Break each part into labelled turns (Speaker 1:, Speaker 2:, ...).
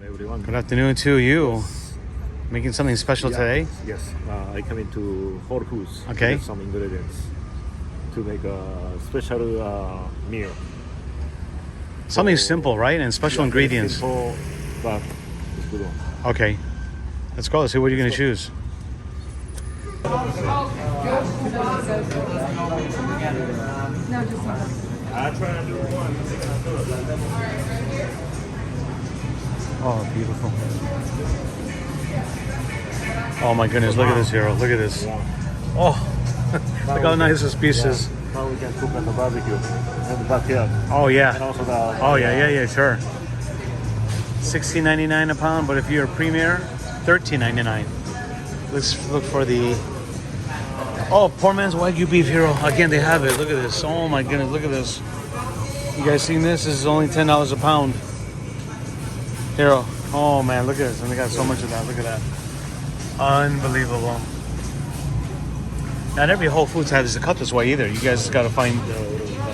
Speaker 1: everyone.
Speaker 2: Good afternoon to you. Making something special today?
Speaker 1: Yes. I come into Whole Foods to
Speaker 2: Okay.
Speaker 1: get some ingredients to make a special meal.
Speaker 2: Something
Speaker 1: So,
Speaker 2: simple, right? And special
Speaker 1: very
Speaker 2: ingredients.
Speaker 1: Simple, but it's good one.
Speaker 2: Okay. Let's go. Let's see what you're going to choose.
Speaker 1: I try to do one.
Speaker 2: Oh, beautiful. Oh my goodness, look at this, Hiro. Look at this. Oh, look how nice this piece is.
Speaker 1: Now we can cook on the barbecue in the backyard.
Speaker 2: Oh,
Speaker 1: And
Speaker 2: yeah.
Speaker 1: also the
Speaker 2: Oh, yeah, sure. $16.99 a pound, but if you're a premier, $13.99. Let's look for the... Oh, poor man's Wagyu beef, Hiro. Again, they have it. Look at this. Oh my goodness, look at this. You guys seen this? This is only $10 a pound. Hiro. Oh man, look at this. And they got so much of that. Look at that. Unbelievable. Not every Whole Foods has it cut this way either. You guys just gotta find...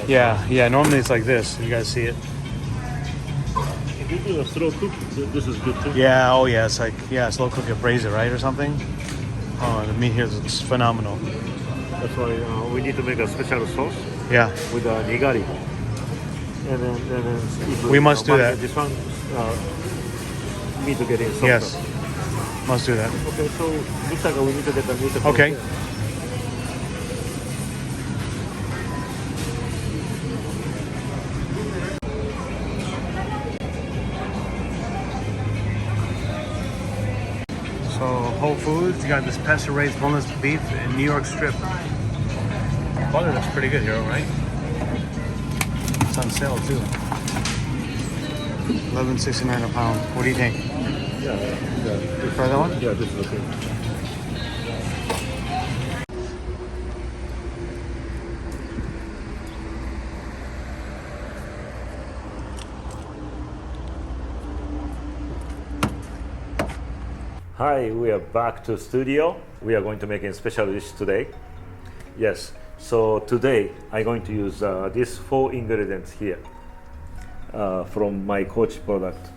Speaker 2: Yeah. Normally it's like this. You guys see it?
Speaker 1: If you do a slow cook, this is good too.
Speaker 2: Yeah, oh yeah. It's like, slow cook it, braise it, right? Or something. Oh, the meat here is phenomenal.
Speaker 1: That's why we need to make a special sauce
Speaker 2: Yeah.
Speaker 1: with the nigari. And then if
Speaker 2: We must do that.
Speaker 1: This one need to get in softer.
Speaker 2: Yes. Must do that.
Speaker 1: Okay, so this time we need to get the meat.
Speaker 2: Okay. So Whole Foods, you got this pasture-raised boneless beef and New York strip. Butter looks pretty good here, right? It's on sale too. $11.69 a pound. What do you think?
Speaker 1: Yeah.
Speaker 2: You try that one?
Speaker 1: Yeah, this is okay. Hi, we are back to studio. We are going to make a special dish today. Yes, so today I'm going to use these 4 ingredients here from my Kochi product.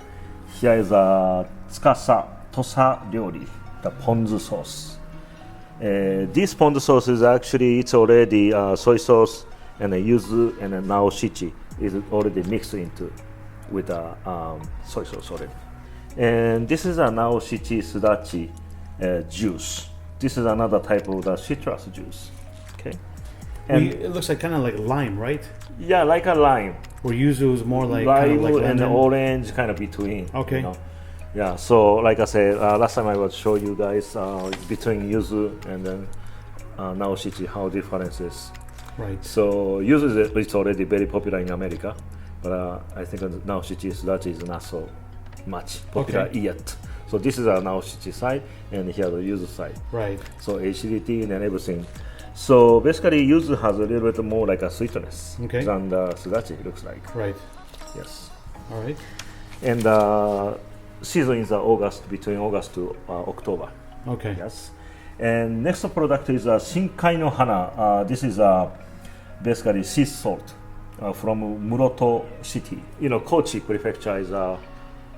Speaker 1: Here is a tsukasa tosa ryori, the ponzu sauce. This ponzu sauce is actually, it's already soy sauce and yuzu and naoshichi is already mixed into with soy sauce already. And this is a naoshichi sudachi juice. This is another type of the citrus juice. Okay. And
Speaker 2: It looks like kind of like lime, right?
Speaker 1: yeah, like a lime.
Speaker 2: Or yuzu is more like
Speaker 1: Lime
Speaker 2: kind of like
Speaker 1: and
Speaker 2: lemon.
Speaker 1: orange kind of between.
Speaker 2: Okay.
Speaker 1: You know? Yeah, so like I said, last time I will show you guys between yuzu and then naoshichi, how difference is.
Speaker 2: Right.
Speaker 1: So yuzu is already very popular in America, but I think naoshichi sudachi is not so much popular yet. So this is our naoshichi side, and here the yuzu side.
Speaker 2: Right.
Speaker 1: So acidity and everything. So basically, yuzu has a little bit more like a sweetness than the sudachi looks like.
Speaker 2: Right.
Speaker 1: Yes.
Speaker 2: All right.
Speaker 1: And season is August, between August to October.
Speaker 2: Okay.
Speaker 1: Yes. And next product is Shinkai no Hana. This is basically sea salt from Muroto City. You know, Kochi Prefecture is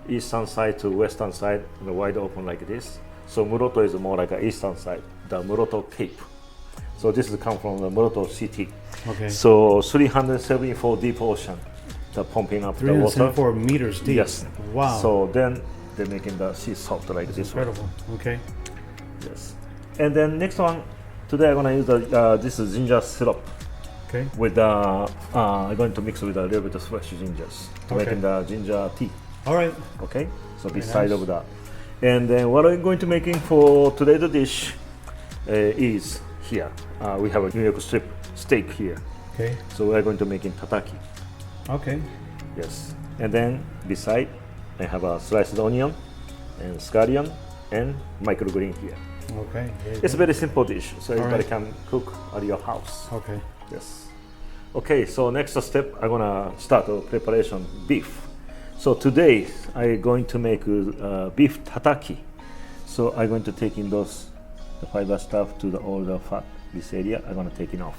Speaker 1: eastern side to western side, wide open like this. So Muroto is more like a eastern side, the Muroto Cape. So this is come from the Muroto City.
Speaker 2: Okay.
Speaker 1: So 374 deep ocean, the pumping up the water.
Speaker 2: 374 meters deep.
Speaker 1: Yes.
Speaker 2: Wow.
Speaker 1: So then they're making the sea salt like this
Speaker 2: incredible.
Speaker 1: one.
Speaker 2: Okay.
Speaker 1: Yes. And then next one, today I'm gonna use this is ginger syrup.
Speaker 2: Okay.
Speaker 1: With I'm going to mix with a little bit of fresh gingers to making the ginger tea.
Speaker 2: All right.
Speaker 1: Okay. So
Speaker 2: Very
Speaker 1: beside
Speaker 2: nice.
Speaker 1: of that, and then what I'm going to making for today's dish is here. We have a New York strip steak here.
Speaker 2: Okay.
Speaker 1: So we're going to make in Tataki.
Speaker 2: Okay.
Speaker 1: Yes. And then beside, I have a sliced onion and scallion and microgreen here.
Speaker 2: Okay.
Speaker 1: It's a very simple dish, so everybody
Speaker 2: right.
Speaker 1: can cook at your house.
Speaker 2: Okay.
Speaker 1: Yes. Okay, so next step, I'm gonna start the preparation beef. So today, I'm going to make beef tataki. So I'm going to take in the fiber stuff to all the fat, this area, I'm gonna take it off.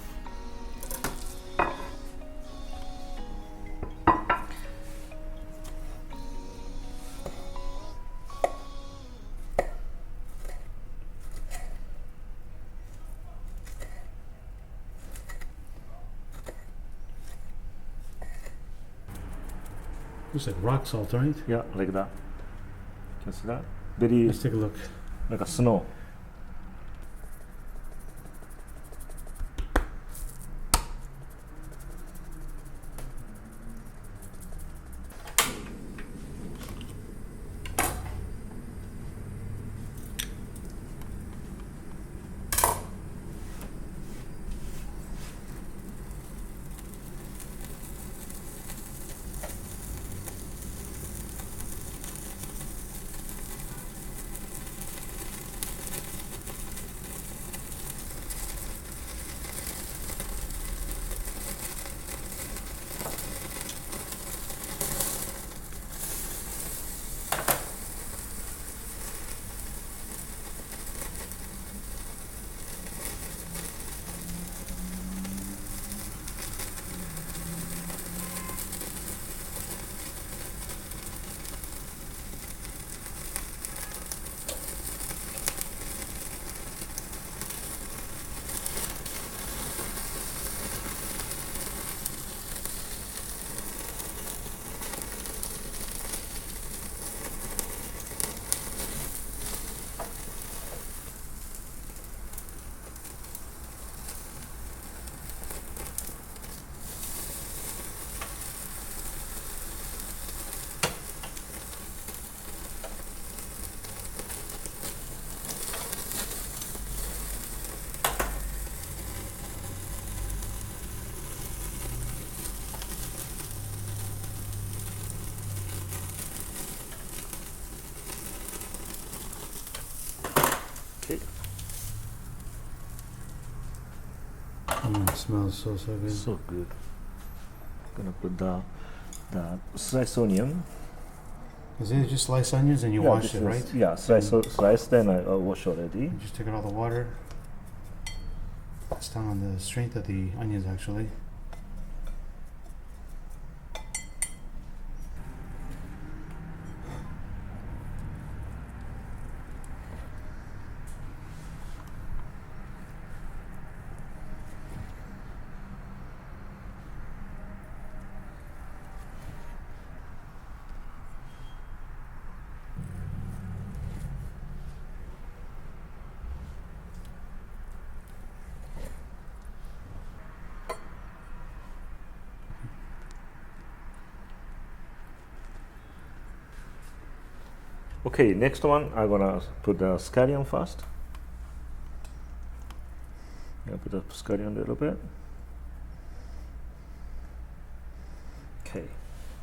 Speaker 2: Looks like rock salt, right?
Speaker 1: Yeah, like that. Can you see that? Very
Speaker 2: Let's take a look.
Speaker 1: like a snow. Okay.
Speaker 2: Smells so good.
Speaker 1: So good. Gonna put the sliced onion.
Speaker 2: Is it just sliced onions and you wash it, right?
Speaker 1: Yeah, slice. Then I wash already.
Speaker 2: You just take out all the water. It's down on the strength of the onions, actually.
Speaker 1: Okay, next one I'm gonna put the scallion first. Yeah, put the scallion a little bit. Okay,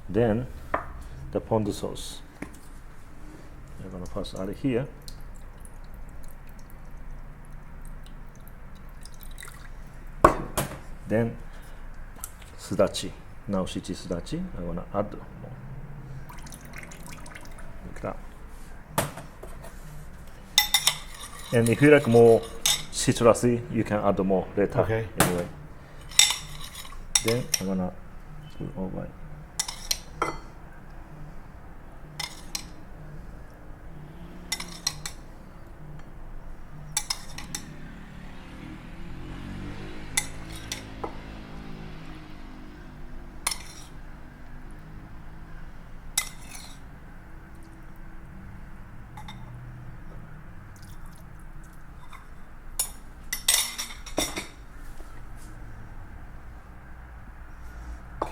Speaker 1: then the pond sauce. I'm gonna first add it here. Then sudachi, naoshichi sudachi. I'm gonna add more. Like that. And if you like more citrusy, you can add more later.
Speaker 2: Okay.
Speaker 1: Anyway. Then I'm gonna put all right.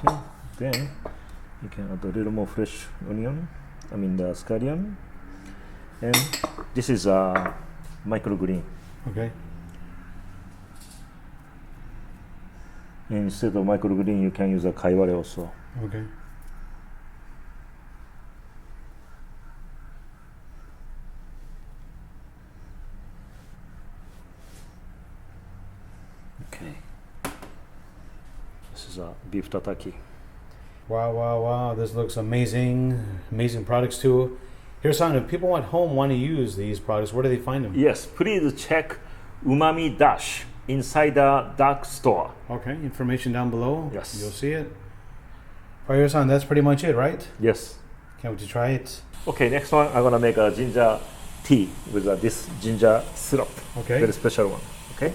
Speaker 1: Okay, then you can add a little more fresh onion, I mean the scallion, and this is a microgreen.
Speaker 2: Okay.
Speaker 1: And instead of microgreen, you can use a kaiware also.
Speaker 2: Okay.
Speaker 1: Okay. This is a beef tataki.
Speaker 2: Wow, wow, wow. This looks amazing. Amazing products too. Here's something. If people at home want to use these products, where do they find them?
Speaker 1: Yes, please check Umami Dash inside the dark store.
Speaker 2: Okay, information down below.
Speaker 1: Yes.
Speaker 2: You'll see it. Fire-san, that's pretty much it, right?
Speaker 1: Yes.
Speaker 2: Can't wait to try it.
Speaker 1: Okay, next one I'm gonna make a ginger tea with this ginger syrup.
Speaker 2: Okay.
Speaker 1: Very special one. Okay.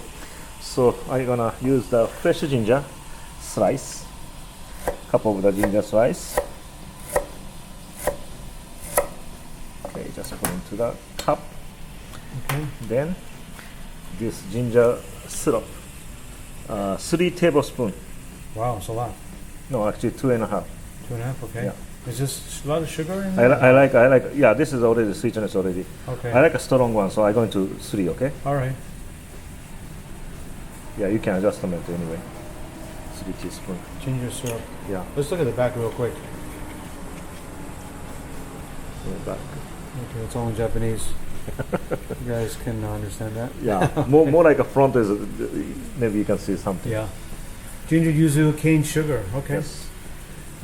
Speaker 1: So I'm gonna use the fresh ginger slice, cup of the ginger slice, just put into the cup.
Speaker 2: Okay.
Speaker 1: Then this ginger syrup, 3 tablespoons.
Speaker 2: Wow, it's a lot.
Speaker 1: No, actually 2.5.
Speaker 2: 2.5. Okay.
Speaker 1: Yeah.
Speaker 2: Is this a lot of sugar in
Speaker 1: I
Speaker 2: there?
Speaker 1: like. Yeah, this is already sweetness already.
Speaker 2: Okay.
Speaker 1: I like a strong one, so I'm going to 3. Okay.
Speaker 2: All right.
Speaker 1: Yeah, you can adjust them anyway. 3 teaspoons.
Speaker 2: Ginger syrup.
Speaker 1: Yeah.
Speaker 2: Let's look at the back real quick.
Speaker 1: Back.
Speaker 2: Okay, it's all in Japanese. You guys can understand that.
Speaker 1: Yeah, more like a front is maybe you can see something.
Speaker 2: Yeah. Ginger, yuzu, cane sugar. Okay.
Speaker 1: Yes.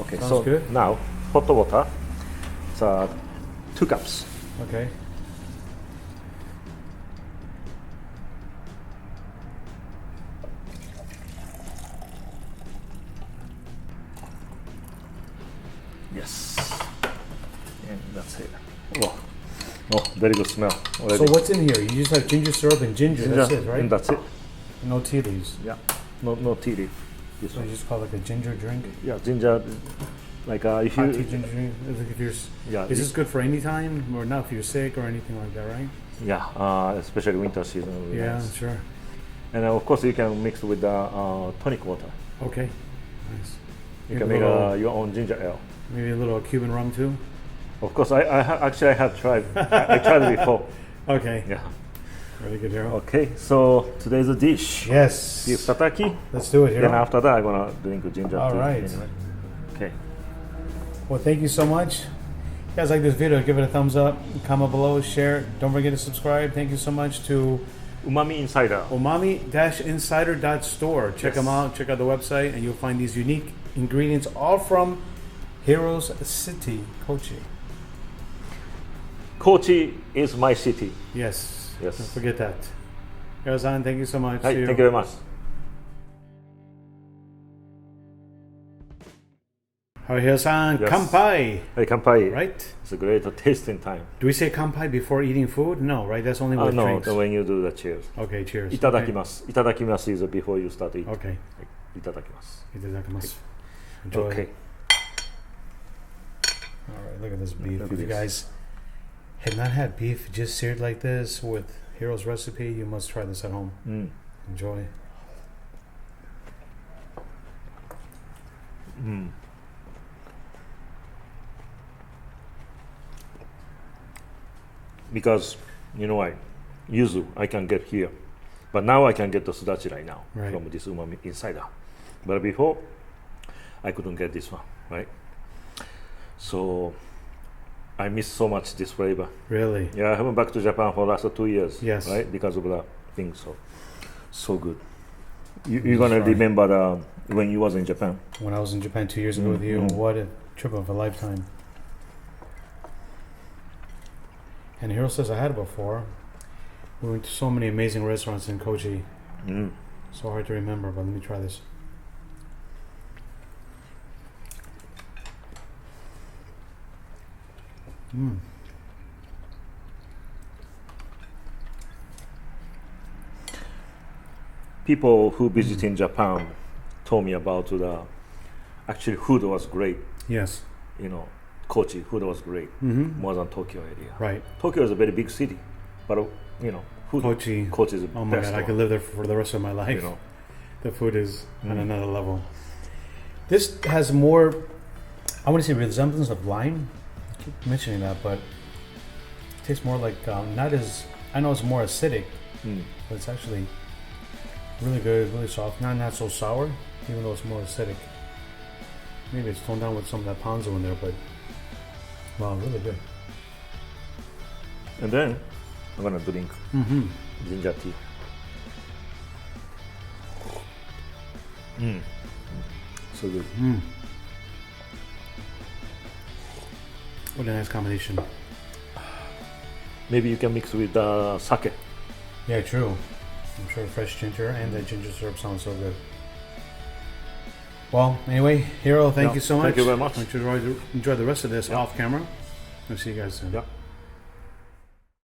Speaker 1: Okay,
Speaker 2: Sounds
Speaker 1: so
Speaker 2: good.
Speaker 1: now hot water. It's 2 cups.
Speaker 2: Okay.
Speaker 1: Yes. And that's it. Oh, very good smell already.
Speaker 2: So what's in here? You just have ginger syrup and ginger. That's it, right?
Speaker 1: And that's it.
Speaker 2: No tea leaves.
Speaker 1: Yeah. No tea leaf. This
Speaker 2: So you
Speaker 1: one.
Speaker 2: just call it like a ginger drink.
Speaker 1: Yeah, ginger. Like if
Speaker 2: Hot tea
Speaker 1: you.
Speaker 2: ginger drink. Like if you're,
Speaker 1: Yeah.
Speaker 2: is this good for any time or not if you're sick or anything like that, right?
Speaker 1: Yeah. Especially winter season. Really
Speaker 2: Yeah,
Speaker 1: nice.
Speaker 2: sure.
Speaker 1: And of course you can mix with the tonic water.
Speaker 2: Okay. Nice.
Speaker 1: You
Speaker 2: Maybe
Speaker 1: can
Speaker 2: a
Speaker 1: make
Speaker 2: little-
Speaker 1: your own ginger ale.
Speaker 2: Maybe a little Cuban rum too.
Speaker 1: Of course, I have tried. I tried it before.
Speaker 2: Okay.
Speaker 1: Yeah.
Speaker 2: Really good, Hiro.
Speaker 1: Okay, so today's a dish.
Speaker 2: Yes.
Speaker 1: Beef tataki.
Speaker 2: Let's do it, Hiro.
Speaker 1: Then after that, I'm gonna drink ginger
Speaker 2: All
Speaker 1: tea.
Speaker 2: right.
Speaker 1: Anyway. Okay.
Speaker 2: Well, thank you so much. If you guys like this video, give it a thumbs up, comment below, share. Don't forget to subscribe. Thank you so much to
Speaker 1: Umami Insider.
Speaker 2: umami-insider.store. Check
Speaker 1: Yes.
Speaker 2: them out. Check out the website, and you'll find these unique ingredients, all from Hiro's city, Kochi.
Speaker 1: Kochi is my city.
Speaker 2: Yes.
Speaker 1: Yes.
Speaker 2: Don't forget that. Hiro-san, thank you so much.
Speaker 1: Hi,
Speaker 2: See you.
Speaker 1: thank you very much.
Speaker 2: All right, Hiro-san,
Speaker 1: Yes.
Speaker 2: kanpai.
Speaker 1: Hey, kanpai.
Speaker 2: Right?
Speaker 1: It's a great tasting time.
Speaker 2: Do we say kanpai before eating food? No, right? That's only with
Speaker 1: No,
Speaker 2: drinks.
Speaker 1: when you do the cheers.
Speaker 2: Okay, cheers.
Speaker 1: Itadakimasu. Itadakimasu is before you start eating.
Speaker 2: Okay.
Speaker 1: Itadakimasu.
Speaker 2: Itadakimasu. Enjoy.
Speaker 1: Okay.
Speaker 2: All right, look at this beef.
Speaker 1: Look
Speaker 2: If
Speaker 1: at
Speaker 2: you
Speaker 1: this.
Speaker 2: guys have not had beef just seared like this with Hiro's recipe, you must try this at home.
Speaker 1: Mm.
Speaker 2: Enjoy.
Speaker 1: Mm. Because you know why? Yuzu I can get here, but now I can get the sudachi right now
Speaker 2: Right.
Speaker 1: from this umami insider. But before, I couldn't get this one, right? So I miss so much this flavor.
Speaker 2: Really?
Speaker 1: Yeah, I haven't back to Japan for the last 2 years.
Speaker 2: Yes.
Speaker 1: Right, because of that thing. So good. You're gonna
Speaker 2: Sorry.
Speaker 1: remember when you was in Japan.
Speaker 2: When I was in Japan 2 years ago with you,
Speaker 1: Mhm.
Speaker 2: what a trip of a lifetime. And Hiro says I had it before. We went to so many amazing restaurants in Kochi.
Speaker 1: Mm.
Speaker 2: So hard to remember, but let me try this. Mm.
Speaker 1: People who visit in Japan told me about the actually food was great.
Speaker 2: Yes.
Speaker 1: You know, Kochi food was great,
Speaker 2: Mm-hmm.
Speaker 1: more than Tokyo area.
Speaker 2: Right.
Speaker 1: Tokyo is a very big city, but you know, food.
Speaker 2: Kochi.
Speaker 1: Kochi is the
Speaker 2: Oh my
Speaker 1: best
Speaker 2: god, I
Speaker 1: one,
Speaker 2: could live there for the rest of my life.
Speaker 1: you know.
Speaker 2: The food is on
Speaker 1: Mm.
Speaker 2: another level. This has more, I want to say, resemblance of lime. I keep mentioning that, but it tastes more like, not as, I know it's more acidic,
Speaker 1: Mm.
Speaker 2: but it's actually really good, really soft. Not so sour, even though it's more acidic. Maybe it's toned down with some of that ponzu in there, but wow, really good.
Speaker 1: And then I'm gonna drink
Speaker 2: Mm-hmm.
Speaker 1: ginger tea. Mm. So good.
Speaker 2: Mm. What a nice combination.
Speaker 1: Maybe you can mix with sake.
Speaker 2: Yeah, true. I'm sure fresh ginger and that ginger syrup sounds so good. Well, anyway, Hiro, thank
Speaker 1: Yeah,
Speaker 2: you so much.
Speaker 1: thank you very much.
Speaker 2: I want you to enjoy the rest of this
Speaker 1: Yeah.
Speaker 2: off camera. I'll see you guys soon.
Speaker 1: Yeah.